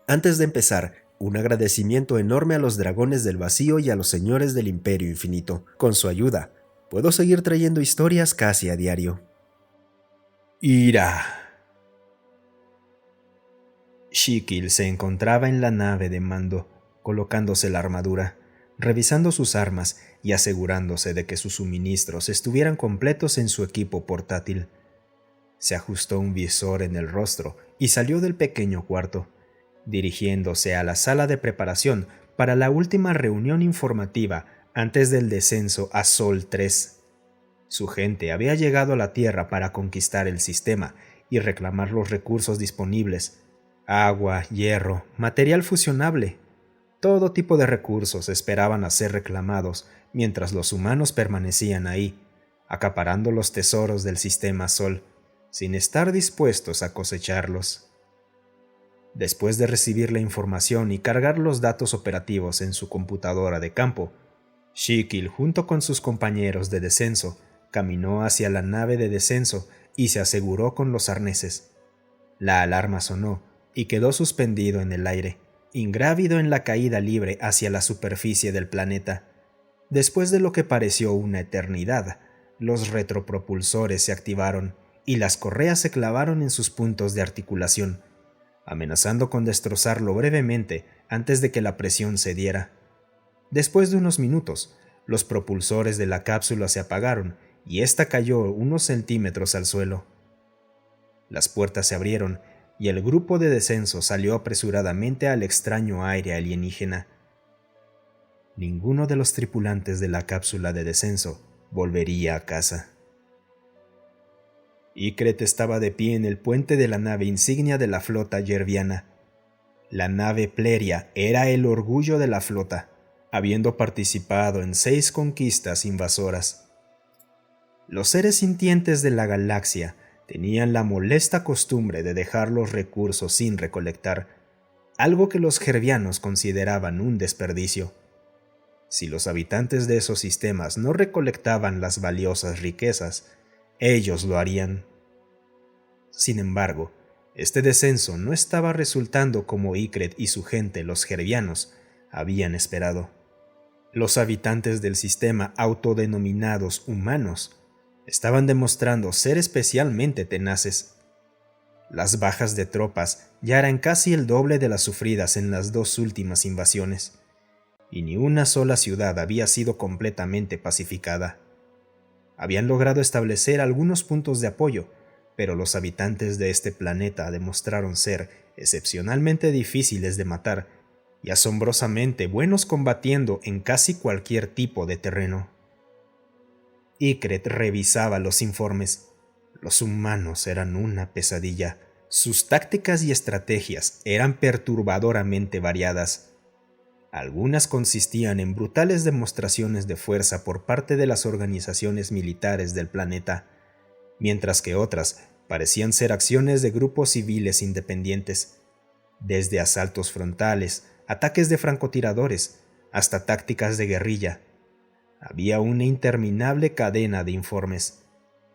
Antes de empezar, un agradecimiento enorme a los dragones del vacío y a los señores del Imperio Infinito. Con su ayuda, puedo seguir trayendo historias casi a diario. Ira. Shikil se encontraba en la nave de mando, colocándose la armadura, revisando sus armas y asegurándose de que sus suministros estuvieran completos en su equipo portátil. Se ajustó un visor en el rostro y salió del pequeño cuarto, dirigiéndose a la sala de preparación para la última reunión informativa antes del descenso a Sol 3. Su gente había llegado a la Tierra para conquistar el sistema y reclamar los recursos disponibles: agua, hierro, material fusionable. Todo tipo de recursos esperaban a ser reclamados mientras los humanos permanecían ahí, acaparando los tesoros del sistema Sol, sin estar dispuestos a cosecharlos. Después de recibir la información y cargar los datos operativos en su computadora de campo, Shikil, junto con sus compañeros de descenso, caminó hacia la nave de descenso y se aseguró con los arneses. La alarma sonó y quedó suspendido en el aire, ingrávido en la caída libre hacia la superficie del planeta. Después de lo que pareció una eternidad, los retropropulsores se activaron y las correas se clavaron en sus puntos de articulación, amenazando con destrozarlo brevemente antes de que la presión cediera. Después de unos minutos, los propulsores de la cápsula se apagaron y ésta cayó unos centímetros al suelo. Las puertas se abrieron y el grupo de descenso salió apresuradamente al extraño aire alienígena. Ninguno de los tripulantes de la cápsula de descenso volvería a casa. Ykret estaba de pie en el puente de la nave insignia de la flota yerviana. La nave Pleria era el orgullo de la flota, habiendo participado en 6 conquistas invasoras. Los seres sintientes de la galaxia tenían la molesta costumbre de dejar los recursos sin recolectar, algo que los gervianos consideraban un desperdicio. Si los habitantes de esos sistemas no recolectaban las valiosas riquezas, ellos lo harían. Sin embargo, este descenso no estaba resultando como Ykret y su gente, los gervianos, habían esperado. Los habitantes del sistema autodenominados humanos estaban demostrando ser especialmente tenaces. Las bajas de tropas ya eran casi el doble de las sufridas en las 2 últimas invasiones, y ni una sola ciudad había sido completamente pacificada. Habían logrado establecer algunos puntos de apoyo, pero los habitantes de este planeta demostraron ser excepcionalmente difíciles de matar y asombrosamente buenos combatiendo en casi cualquier tipo de terreno. Ykret revisaba los informes. Los humanos eran una pesadilla. Sus tácticas y estrategias eran perturbadoramente variadas. Algunas consistían en brutales demostraciones de fuerza por parte de las organizaciones militares del planeta, mientras que otras parecían ser acciones de grupos civiles independientes, desde asaltos frontales, ataques de francotiradores, hasta tácticas de guerrilla. Había una interminable cadena de informes,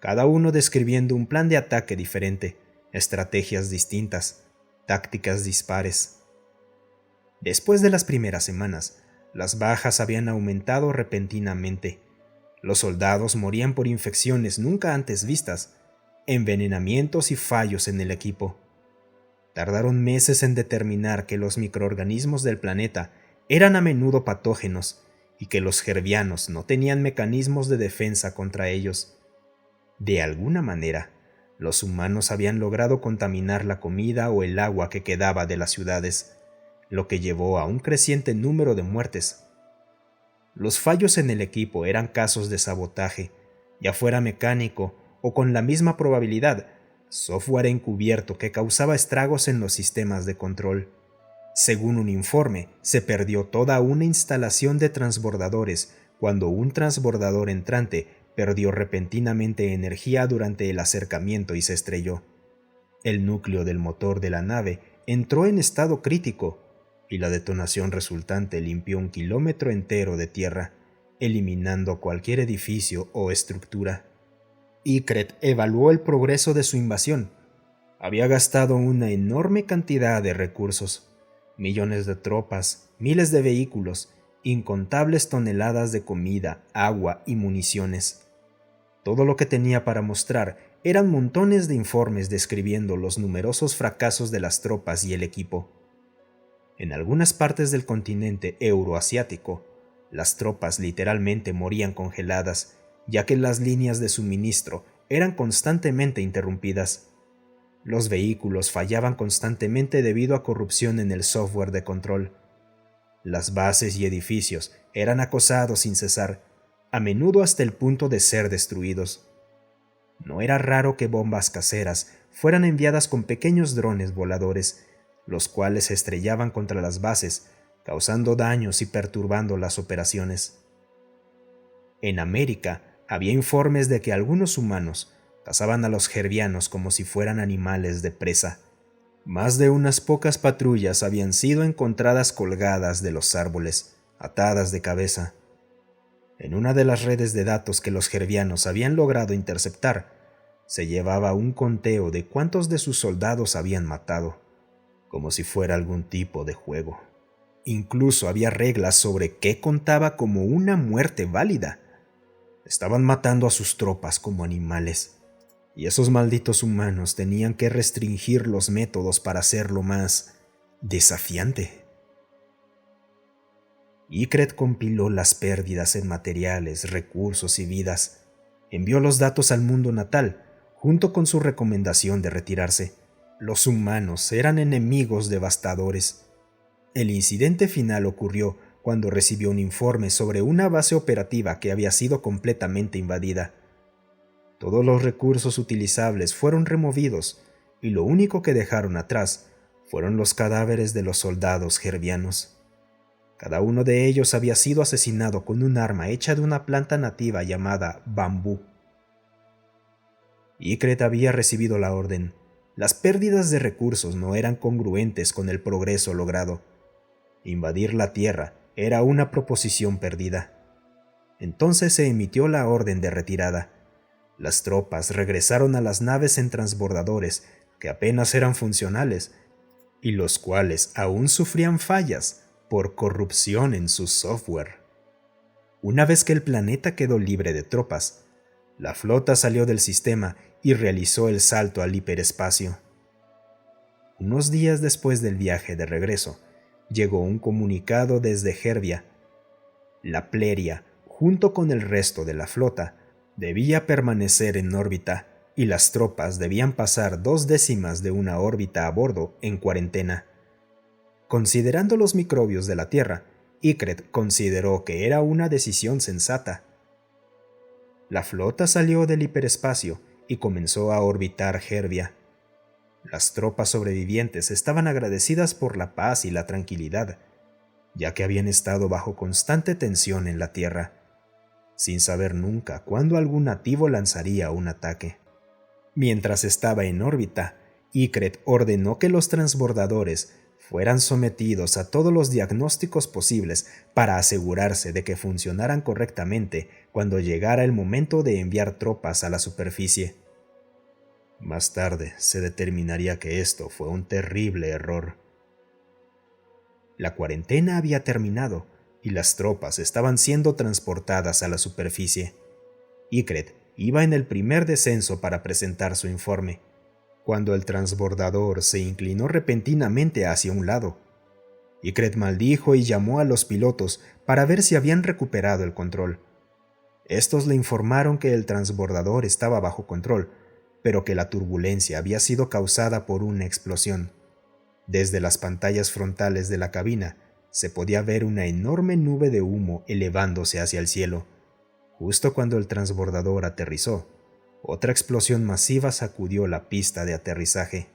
cada uno describiendo un plan de ataque diferente, estrategias distintas, tácticas dispares. Después de las primeras semanas, las bajas habían aumentado repentinamente. Los soldados morían por infecciones nunca antes vistas, envenenamientos y fallos en el equipo. Tardaron meses en determinar que los microorganismos del planeta eran a menudo patógenos y que los gervianos no tenían mecanismos de defensa contra ellos. De alguna manera, los humanos habían logrado contaminar la comida o el agua que quedaba de las ciudades, lo que llevó a un creciente número de muertes. Los fallos en el equipo eran casos de sabotaje, ya fuera mecánico o con la misma probabilidad, software encubierto que causaba estragos en los sistemas de control. Según un informe, se perdió toda una instalación de transbordadores cuando un transbordador entrante perdió repentinamente energía durante el acercamiento y se estrelló. El núcleo del motor de la nave entró en estado crítico y la detonación resultante limpió 1 kilómetro entero de tierra, eliminando cualquier edificio o estructura. Ykret evaluó el progreso de su invasión. Había gastado una enorme cantidad de recursos, millones de tropas, miles de vehículos, incontables toneladas de comida, agua y municiones. Todo lo que tenía para mostrar eran montones de informes describiendo los numerosos fracasos de las tropas y el equipo. En algunas partes del continente euroasiático, las tropas literalmente morían congeladas, ya que las líneas de suministro eran constantemente interrumpidas. Los vehículos fallaban constantemente debido a corrupción en el software de control. Las bases y edificios eran acosados sin cesar, a menudo hasta el punto de ser destruidos. No era raro que bombas caseras fueran enviadas con pequeños drones voladores, los cuales se estrellaban contra las bases, causando daños y perturbando las operaciones. En América había informes de que algunos humanos cazaban a los gervianos como si fueran animales de presa. Más de unas pocas patrullas habían sido encontradas colgadas de los árboles, atadas de cabeza. En una de las redes de datos que los gervianos habían logrado interceptar, se llevaba un conteo de cuántos de sus soldados habían matado, como si fuera algún tipo de juego. Incluso había reglas sobre qué contaba como una muerte válida. Estaban matando a sus tropas como animales, y esos malditos humanos tenían que restringir los métodos para hacerlo más desafiante. Ygritte compiló las pérdidas en materiales, recursos y vidas. Envió los datos al mundo natal, junto con su recomendación de retirarse. Los humanos eran enemigos devastadores. El incidente final ocurrió cuando recibió un informe sobre una base operativa que había sido completamente invadida. Todos los recursos utilizables fueron removidos, y lo único que dejaron atrás fueron los cadáveres de los soldados gervianos. Cada uno de ellos había sido asesinado con un arma hecha de una planta nativa llamada bambú. Ygritte había recibido la orden. Las pérdidas de recursos no eran congruentes con el progreso logrado. Invadir la Tierra era una proposición perdida. Entonces se emitió la orden de retirada. Las tropas regresaron a las naves en transbordadores, que apenas eran funcionales, y los cuales aún sufrían fallas por corrupción en su software. Una vez que el planeta quedó libre de tropas, la flota salió del sistema y realizó el salto al hiperespacio. Unos días después del viaje de regreso, llegó un comunicado desde Gervia. La Pleria, junto con el resto de la flota, debía permanecer en órbita y las tropas debían pasar 2/10 de una órbita a bordo en cuarentena. Considerando los microbios de la Tierra, Ygritte consideró que era una decisión sensata. La flota salió del hiperespacio y comenzó a orbitar Gervia. Las tropas sobrevivientes estaban agradecidas por la paz y la tranquilidad, ya que habían estado bajo constante tensión en la Tierra, sin saber nunca cuándo algún nativo lanzaría un ataque. Mientras estaba en órbita, Ygritte ordenó que los transbordadores fueran sometidos a todos los diagnósticos posibles para asegurarse de que funcionaran correctamente cuando llegara el momento de enviar tropas a la superficie. Más tarde se determinaría que esto fue un terrible error. La cuarentena había terminado y las tropas estaban siendo transportadas a la superficie. Ygritte iba en el primer descenso para presentar su informe, cuando el transbordador se inclinó repentinamente hacia un lado. Ygritte maldijo y llamó a los pilotos para ver si habían recuperado el control. Estos le informaron que el transbordador estaba bajo control, pero que la turbulencia había sido causada por una explosión. Desde las pantallas frontales de la cabina se podía ver una enorme nube de humo elevándose hacia el cielo. Justo cuando el transbordador aterrizó, otra explosión masiva sacudió la pista de aterrizaje.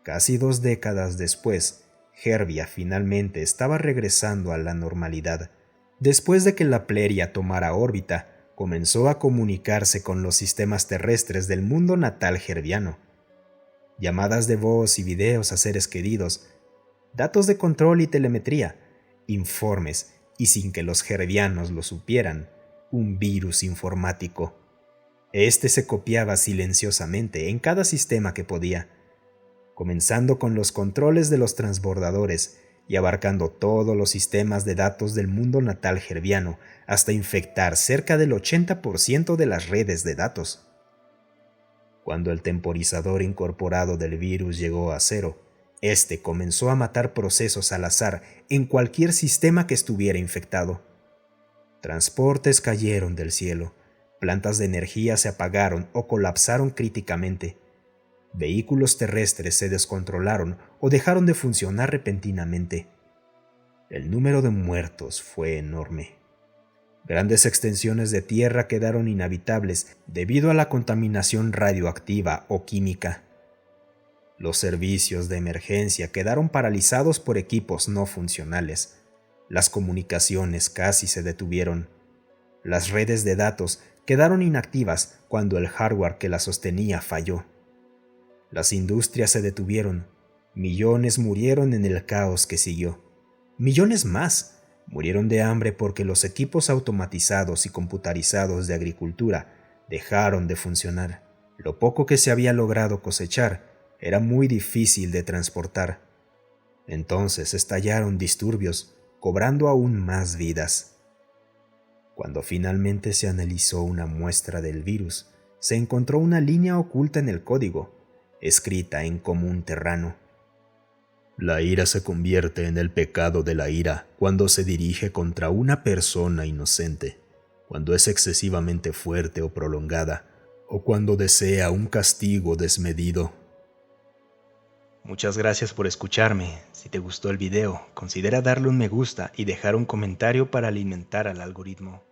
Casi 2 décadas después, Gervia finalmente estaba regresando a la normalidad. Después de que la Pleria tomara órbita, comenzó a comunicarse con los sistemas terrestres del mundo natal gerviano. Llamadas de voz y videos a seres queridos, datos de control y telemetría, informes, y sin que los gervianos lo supieran, un virus informático. Este se copiaba silenciosamente en cada sistema que podía. comenzando con los controles de los transbordadores y abarcando todos los sistemas de datos del mundo natal gerviano, hasta infectar cerca del 80% de las redes de datos. Cuando el temporizador incorporado del virus llegó a cero, este comenzó a matar procesos al azar en cualquier sistema que estuviera infectado. Transportes cayeron del cielo, plantas de energía se apagaron o colapsaron críticamente. Vehículos terrestres se descontrolaron o dejaron de funcionar repentinamente. El número de muertos fue enorme. Grandes extensiones de tierra quedaron inhabitables debido a la contaminación radioactiva o química. Los servicios de emergencia quedaron paralizados por equipos no funcionales. Las comunicaciones casi se detuvieron. Las redes de datos quedaron inactivas cuando el hardware que las sostenía falló. Las industrias se detuvieron. Millones murieron en el caos que siguió. Millones más murieron de hambre porque los equipos automatizados y computarizados de agricultura dejaron de funcionar. Lo poco que se había logrado cosechar era muy difícil de transportar. Entonces estallaron disturbios, cobrando aún más vidas. Cuando finalmente se analizó una muestra del virus, se encontró una línea oculta en el código, escrita en común terrano. La ira se convierte en el pecado de la ira cuando se dirige contra una persona inocente, cuando es excesivamente fuerte o prolongada, o cuando desea un castigo desmedido. Muchas gracias por escucharme. Si te gustó el video, considera darle un me gusta y dejar un comentario para alimentar al algoritmo.